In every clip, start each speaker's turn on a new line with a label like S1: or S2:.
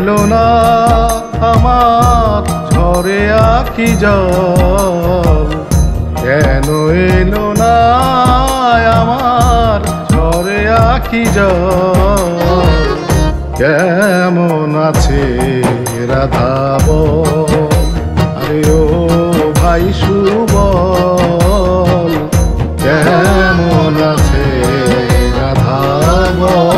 S1: এলো না আমার ঝরে আখি জল, কেন এলো না আমার ঝরে আখি জল। কেমন আছে রাধা বল, আরে ও ভাই সুবল, কেমন আছে রাধা বল।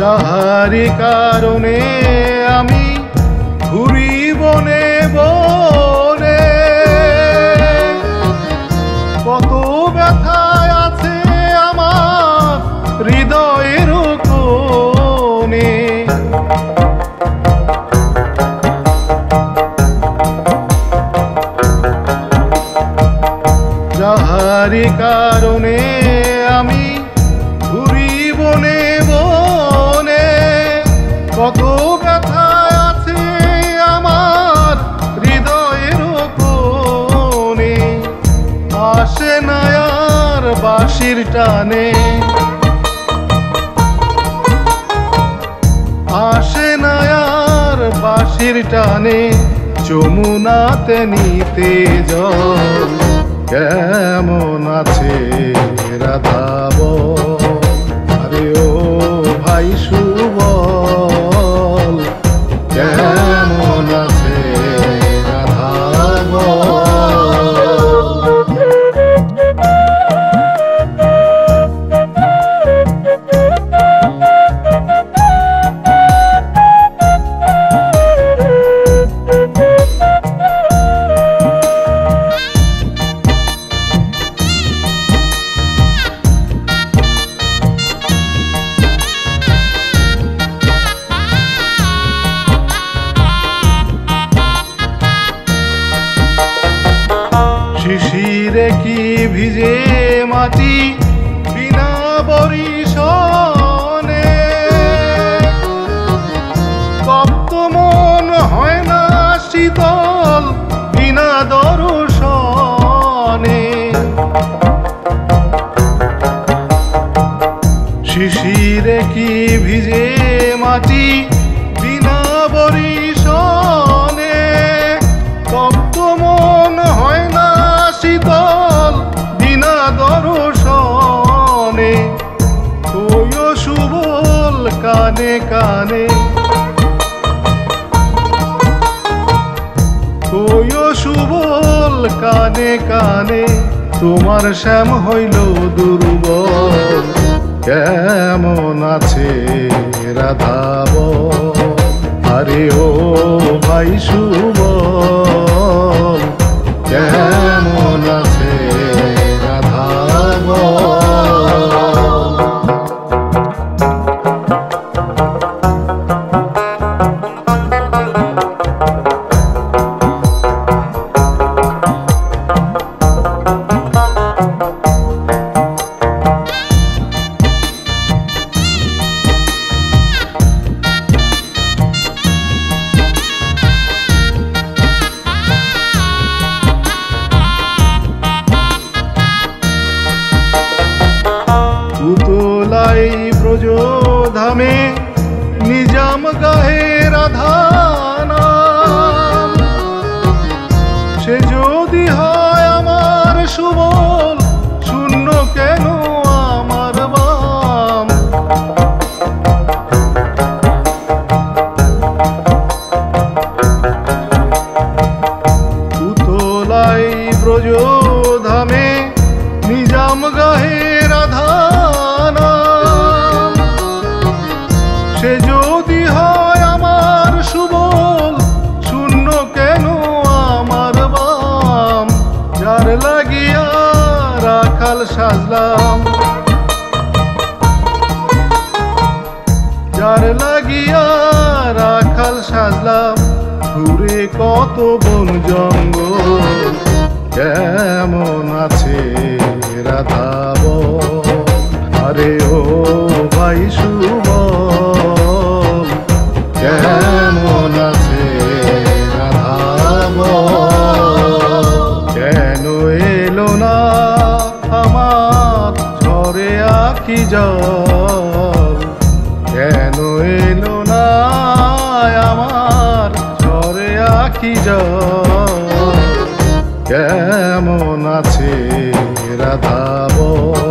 S1: যাহারি কারণে আমি ঘুরি বনে বনে, কত ব্যথায় আছে আমার হৃদয়ের কোণে। যাহারি কারণে আমি ঘুরি বনে বনে, কত ব্যথা আছে আমার হৃদয়ের কোণে। আসে না আর বাঁশির টানে, আসে না আর বাঁশির টানে, যমুনাতে নিতে জল। কেমন আছে রাধা বল, আরে ও ভাই সুবল, কেমন আছে রাধা বল। শিশিরে কি ভিজে মাটি বিনা বরিশনে, তপ্ত মন হয় না শীতল বিনা দর্শনে। শিশিরে কি ভিজে মাটি বিনা বরিশনে, তপ্ত মন হয় না শীতল বিনা দর্শনে। তুইও সুবল কানে কানে, তুইও সুবল কানে কানে, তোমার শ্যাম হইল দুর্বল। কেমন আছে রাধা বল, আরে ও ভাই সুবল, কেমন আছে রাধা বল। উতলাই ব্রজধামে নিজাম গাহে রাধা নাম, সে যদি হয় আমার সুবল, শূন্য কেন আমার বাম। উতলাই ব্রজধামে নিজাম গাহে রাধা নাম, সে যদি হয় আমার সুবল, শূন্য কেন আমার বাম। যার লাগিয়া রাখাল সাজলাম, যার লাগিয়া রাখাল রাখাল সাজলাম, ঘুরে কত বন জঙ্গল, কেমন আছে রাধা বল? আরে ও ভাই সুবল, কেমন আছে রাধা বল? কেন এলো না আমার ঝরে আঁখি জল? কেন এলো না আমার ঝরে আঁখি জল? কেমন আছে রাধা বল?